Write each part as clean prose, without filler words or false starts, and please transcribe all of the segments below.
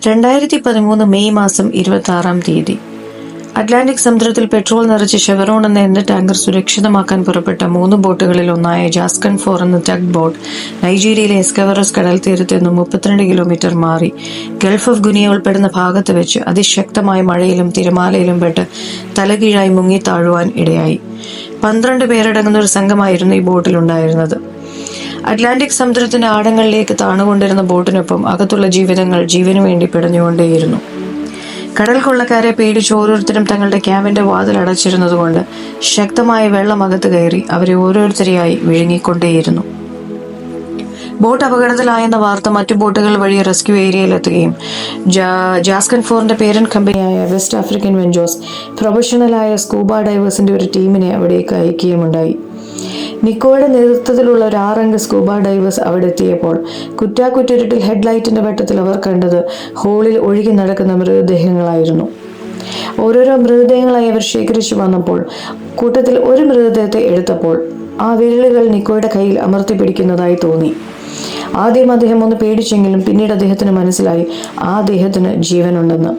2013 May മാസം 26 Atlantic സമുദ്രത്തിൽ petrol നിറച്ച് ഷെവറോൺ എന്ന എണ്ണ ടാങ്കർ സുരക്ഷിതമാക്കാൻ പുറപ്പെട്ട 3 ബോട്ടുകളിൽ ഒന്നായ ജാസ്കൻ 4 എന്ന ടഗ് ബോട്ട് നൈജീരിയയിലെ എസ്കവറസ് കടൽ തീരത്ത് നിന്നും 32 കിലോമീറ്റർ മാറി ഗൾഫ് ഓഫ് ഗുനിയ ഉൾപ്പെടുന്ന ഭാഗത്ത് വെച്ച് അതിശക്തമായ മഴയിലും തിരമാലയിലും പെട്ട് തലകീഴായി മുങ്ങിത്താഴുവാൻ ഇടയായി. 12 പേരടങ്ങുന്ന ഒരു സംഘമായിരുന്നു ഈ ബോട്ടിലുണ്ടായിരുന്നത്. അറ്റ്ലാന്റിക് സമുദ്രത്തിന്റെ ആഴങ്ങളിലേക്ക് താണുകൊണ്ടിരുന്ന ബോട്ടിനൊപ്പം അകത്തുള്ള ജീവിതങ്ങൾ ജീവനു വേണ്ടി പിടഞ്ഞുകൊണ്ടേയിരുന്നു. കടൽ കൊള്ളക്കാരെ പേടിച്ച് ഓരോരുത്തരും തങ്ങളുടെ ക്യാബിന്റെ വാതിൽ അടച്ചിരുന്നതുകൊണ്ട് ശക്തമായ വെള്ളം അകത്ത് കയറി അവരെ ഓരോരുത്തരെയായി വിഴുങ്ങിക്കൊണ്ടേയിരുന്നു. ബോട്ട് അപകടത്തിലായെന്ന വാർത്ത മറ്റു ബോട്ടുകൾ വഴി റെസ്ക്യൂ ഏരിയയിലെത്തുകയും ജാസ്കൻ 4ന്റെ പേരന്റ് കമ്പനിയായ വെസ്റ്റ് ആഫ്രിക്കൻ വെഞ്ചേഴ്സ് പ്രൊഫഷണലായ സ്കൂബ ഡൈവേഴ്സിന്റെ ഒരു ടീമിനെ അവിടേക്ക് അയക്കുകയുമുണ്ടായി. നിക്കോയുടെ നേതൃത്വത്തിലുള്ള ഒരു 6 അംഗ സ്കൂബ ഡൈവേഴ്സ് അവിടെ എത്തിയപ്പോൾ കുറ്റാക്കുറ്റിരുട്ടിൽ ഹെഡ്ലൈറ്റിന്റെ വെട്ടത്തിൽ അവർ കണ്ടത് ഹോളിൽ ഒഴുകി നടക്കുന്ന മൃതദേഹങ്ങളായിരുന്നു. ഓരോരോ മൃതദേഹങ്ങളായി അവർ ശേഖരിച്ചു വന്നപ്പോൾ കൂട്ടത്തിൽ ഒരു മൃതദേഹത്തെ എടുത്തപ്പോൾ ആ വിരലുകൾ നിക്കോയുടെ കയ്യിൽ അമർത്തി പിടിക്കുന്നതായി തോന്നി. ആദ്യം അദ്ദേഹം ഒന്ന് പേടിച്ചെങ്കിലും പിന്നീട് അദ്ദേഹത്തിന് മനസ്സിലായി ആ ദേഹത്തിന് ജീവനുണ്ടെന്ന്.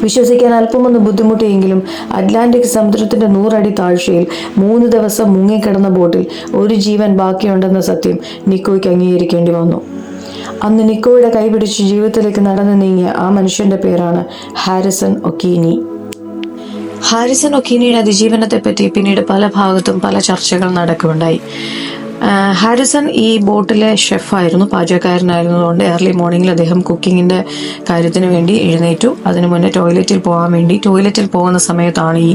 വിശ്വസിക്കാൻ അല്പമൊന്ന് ബുദ്ധിമുട്ടിയെങ്കിലും അറ്റ്ലാന്റിക് സമുദ്രത്തിന്റെ 100 അടി താഴ്ചയിൽ 3 ദിവസം മുങ്ങിക്കിടന്ന ബോട്ടിൽ ഒരു ജീവൻ ബാക്കിയുണ്ടെന്ന സത്യം നിക്കോയ്ക്ക് അംഗീകരിക്കേണ്ടി വന്നു. അന്ന് നിക്കോയുടെ കൈപിടിച്ച് ജീവിതത്തിലേക്ക് നടന്നു നീങ്ങിയ ആ മനുഷ്യന്റെ പേരാണ് ഹാരിസൺ ഒക്കീനി. ഹാരിസൺ ഒക്കീനിയുടെ അതിജീവനത്തെപ്പറ്റി പിന്നീട് പല ഭാഗത്തും പല ചർച്ചകൾ നടക്കുകയുണ്ടായി. ഹാരിസൺ ഈ ബോട്ടിലെ ഷെഫായിരുന്നു, പാചകക്കാരനായിരുന്നതുകൊണ്ട് ഏർലി മോർണിംഗിൽ അദ്ദേഹം കുക്കിങ്ങിന്റെ കാര്യത്തിന് വേണ്ടി എഴുന്നേറ്റു. അതിനു മുന്നേ ടോയ്ലറ്റിൽ പോകുന്ന സമയത്താണ് ഈ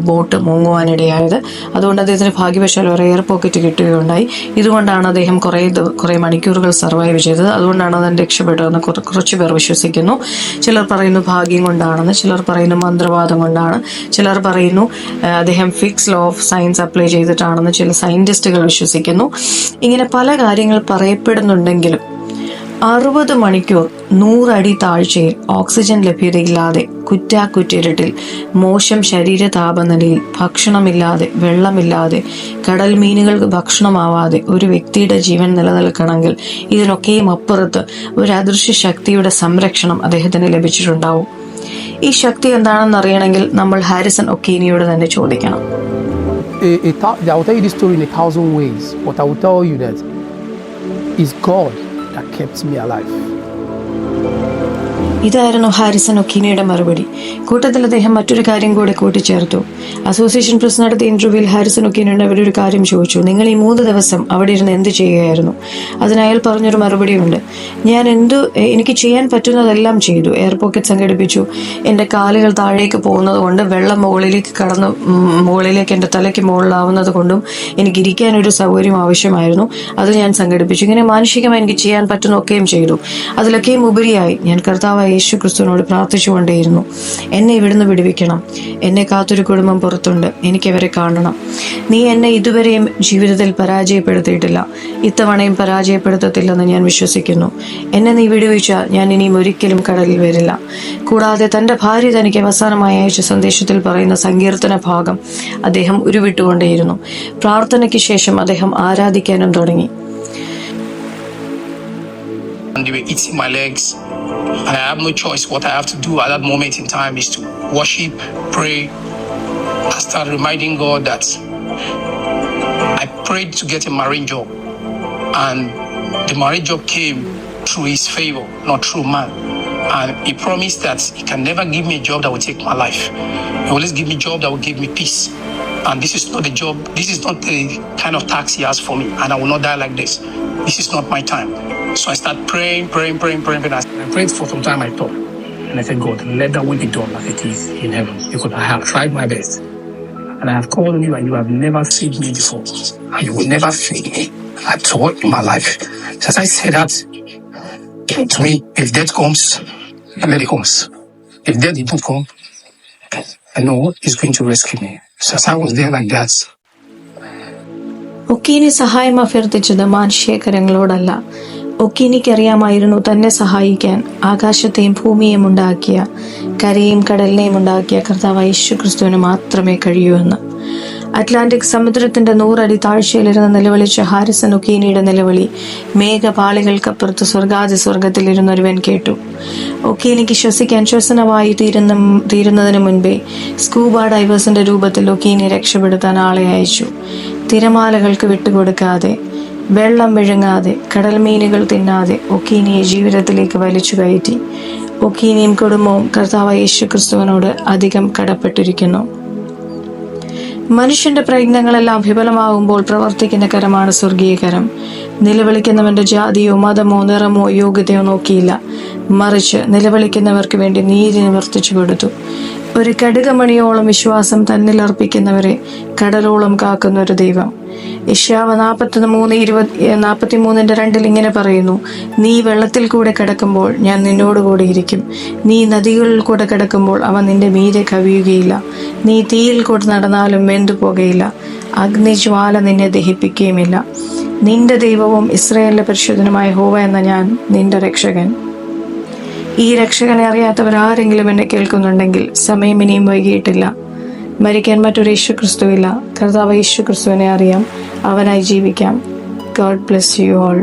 ബോട്ട് മുങ്ങുവാനിടയായത്. അതുകൊണ്ട് അദ്ദേഹത്തിന് ഭാഗ്യവശാൽ ഒരു എയർ പോക്കറ്റ് കിട്ടുകയുണ്ടായി. ഇതുകൊണ്ടാണ് അദ്ദേഹം കുറേ മണിക്കൂറുകൾ സർവൈവ് ചെയ്തത്. അതുകൊണ്ടാണ് അതിന് രക്ഷപ്പെട്ടതെന്ന് കുറച്ച് പേർ വിശ്വസിക്കുന്നു. ചിലർ പറയുന്നു ഭാഗ്യം കൊണ്ടാണെന്ന്, ചിലർ പറയുന്നു മന്ത്രവാദം കൊണ്ടാണ്, ചിലർ പറയുന്നു അദ്ദേഹം fix law of science apply ചെയ്തിട്ടാണെന്ന് ചില സയന്റിസ്റ്റുകൾ വിശ്വസിക്കുന്നു. ഇങ്ങനെ പല കാര്യങ്ങൾ പറയപ്പെടുന്നുണ്ടെങ്കിലും 60 മണിക്കൂർ 100 അടി താഴ്ചയിൽ ഓക്സിജൻ ലഭ്യതയില്ലാതെ കുറ്റാക്കുറ്റിരട്ടിൽ മോശം ശരീര താപനിലയിൽ ഭക്ഷണമില്ലാതെ വെള്ളമില്ലാതെ കടൽ മീനുകൾക്ക് ഭക്ഷണമാവാതെ ഒരു വ്യക്തിയുടെ ജീവൻ നിലനിൽക്കണമെങ്കിൽ ഇതിനൊക്കെയും അപ്പുറത്ത് ഒരു അദൃശ്യ ശക്തിയുടെ സംരക്ഷണം അദ്ദേഹത്തിന് ലഭിച്ചിട്ടുണ്ടാവും. ഈ ശക്തി എന്താണെന്ന് അറിയണമെങ്കിൽ നമ്മൾ ഹാരിസൺ ഒക്കീനിയോട് തന്നെ ചോദിക്കണം. I will tell you this story in 1,000 ways, but I will tell you that it's God that kept me alive. ഇതായിരുന്നു ഹാരിസൺ ഒക്കീനിയുടെ മറുപടി. കൂട്ടത്തിൽ അദ്ദേഹം മറ്റൊരു കാര്യം കൂടെ കൂട്ടിച്ചേർത്തു. അസോസിയേഷൻ പ്രസ് നടത്തിയ ഇന്റർവ്യൂവിൽ ഹാരിസൺ ഒക്കീനിയോട് അവരൊരു കാര്യം ചോദിച്ചു, നിങ്ങൾ ഈ 3 ദിവസം അവിടെ ഇരുന്ന് എന്ത് ചെയ്യുകയായിരുന്നു? അതിന് അയാൾ പറഞ്ഞൊരു മറുപടിയുണ്ട്, എനിക്ക് ചെയ്യാൻ പറ്റുന്നതെല്ലാം ചെയ്തു. എയർ പോക്കറ്റ് സംഘടിപ്പിച്ചു, എൻ്റെ കാലുകൾ താഴേക്ക് പോകുന്നത് കൊണ്ട് വെള്ളം മുകളിലേക്ക് എൻ്റെ തലയ്ക്ക് മുകളിലാവുന്നത് കൊണ്ടും എനിക്ക് ഇരിക്കാനൊരു സൗകര്യം ആവശ്യമായിരുന്നു, അത് ഞാൻ സംഘടിപ്പിച്ചു. ഇങ്ങനെ മാനുഷികമായി എനിക്ക് ചെയ്യാൻ പറ്റുന്നൊക്കെയും ചെയ്തു. അതിലൊക്കെയും ഉപരിയായി ഞാൻ കർത്താവായ യേശു ക്രിസ്തുവിനോട് പ്രാർത്ഥിച്ചുകൊണ്ടേയിരുന്നു, എന്നെ ഇവിടുന്ന് വിടുവിക്കണം, എന്നെ കാത്തൊരു കുടുംബം പുറത്തുണ്ട്, എനിക്കവരെ കാണണം. നീ എന്നെ ഇതുവരെയും ജീവിതത്തിൽ പരാജയപ്പെടുത്തിയിട്ടില്ല, ഇത്തവണയും പരാജയപ്പെടുത്തത്തില്ലെന്ന് ഞാൻ വിശ്വസിക്കുന്നു. എന്നെ നീ വിടുവിച്ചാൽ ഞാൻ ഇനിയും ഒരിക്കലും കടലിൽ വരില്ല. കൂടാതെ തൻ്റെ ഭാര്യ തനിക്ക് അവസാനമായി അയച്ച സന്ദേശത്തിൽ പറയുന്ന സങ്കീർത്തന ഭാഗം അദ്ദേഹം ഉരുവിട്ടുകൊണ്ടേയിരുന്നു. പ്രാർത്ഥനയ്ക്ക് ശേഷം അദ്ദേഹം ആരാധിക്കാനും തുടങ്ങി. And they were eating my legs, and I have no choice. What I have to do at that moment in time is to worship, pray. I started reminding God that I prayed to get a marine job, and the marine job came through His favor, not through man. And He promised that He can never give me a job that will take my life. He always give me a job that will give me peace. And this is not the job, this is not the kind of tax He has for me, and I will not die like this. This is not my time. So I start praying. I prayed for some time, I thought. And I said, God, let that will be done as it is in heaven. Because I have tried my best. And I have called on you, and you have never failed me before. And you will never fail me at all in my life. So as I said that, to me, if death comes, let it comes. If death did not come, I know He's going to rescue me. So as I was there like that, ഒക്കീനി സഹായം അഭ്യർത്ഥിച്ചത് മാനുഷികരങ്ങളോടല്ല. ഒക്കീനിക്കറിയാമായിരുന്നു തന്നെ സഹായിക്കാൻ ആകാശത്തെയും ഭൂമിയെയും ഉണ്ടാക്കിയ, കരയും കടലിനെയും ഉണ്ടാക്കിയ കർത്താവായ യേശു ക്രിസ്തുവിന് മാത്രമേ കഴിയൂ എന്ന്. അറ്റ്ലാന്റിക് സമുദ്രത്തിന്റെ 100 അടി താഴ്ചയിലിരുന്ന് നിലവിളിച്ച ഹാരിസൺ ഒക്കീനിയുടെ നിലവിളി മേഘപാളികൾക്കപ്പുറത്ത് സ്വർഗത്തിലിരുന്ന ഒരുവൻ കേട്ടു. ഒക്കീനിക്ക് ശ്വസിക്കാൻ ശ്വസനവായു തീരുന്നതിന് മുൻപേ സ്കൂബ ഡൈവേഴ്സിന്റെ രൂപത്തിൽ ഒക്കീനിയെ രക്ഷപ്പെടുത്താൻ ആളെ അയച്ചു. തിരമാലകൾക്ക് വിട്ടുകൊടുക്കാതെ, വെള്ളം വിഴുങ്ങാതെ, കടൽമീനുകൾ തിന്നാതെ ഒക്കീനിയെ ജീവിതത്തിലേക്ക് വലിച്ചു കയറ്റി. ഒക്കീനിയും കുടുംബവും കർത്താവായ യേശുക്രിസ്തുവിനോട് അധികം കടപ്പെട്ടിരിക്കുന്നു. മനുഷ്യന്റെ പ്രയത്നങ്ങളെല്ലാം വിഫലമാകുമ്പോൾ പ്രവർത്തിക്കുന്ന കരമാണ് സ്വർഗീയ കരം. നിലവിളിക്കുന്നവന്റെ ജാതിയോ മതമോ നിറമോ യോഗ്യതയോ നോക്കിയില്ല, മറിച്ച് നിലവിളിക്കുന്നവർക്ക് വേണ്ടി നീതി നിവർത്തിച്ചു കൊടുത്തു. ഒരു കടുകമണിയോളം വിശ്വാസം തന്നിൽ അർപ്പിക്കുന്നവരെ കടലോളം കാക്കുന്ന ഒരു ദൈവം. യെശയ്യാവ് 43:2 ഇങ്ങനെ പറയുന്നു: നീ വെള്ളത്തിൽ കൂടെ കിടക്കുമ്പോൾ ഞാൻ നിന്നോടുകൂടെ ഇരിക്കും. നീ നദികളിൽ കൂടെ കിടക്കുമ്പോൾ അവ നിന്റെ മീതെ കവിയുകയില്ല. നീ തീയിൽ കൂടെ നടന്നാലും വെന്തു പോകുകയില്ല. അഗ്നിജ്വാല നിന്നെ ദഹിപ്പിക്കുകയുമില്ല. നിന്റെ ദൈവവും ഇസ്രായേലിന്റെ പരിശുദ്ധനുമായ യഹോവ എന്ന ഞാൻ നിന്റെ രക്ഷകൻ. ഈ രക്ഷകനെ അറിയാത്തവരാരെങ്കിലും എന്നെ കേൾക്കുന്നുണ്ടെങ്കിൽ സമയം ഇനിയും വൈകിയിട്ടില്ല. മരിക്കാൻ മറ്റൊരു യേശുക്രിസ്തുവില്ല. കർത്താവ് യേശുക്രിസ്തുവിനെ അറിയാം, അവനായി ജീവിക്കാം. God bless you all.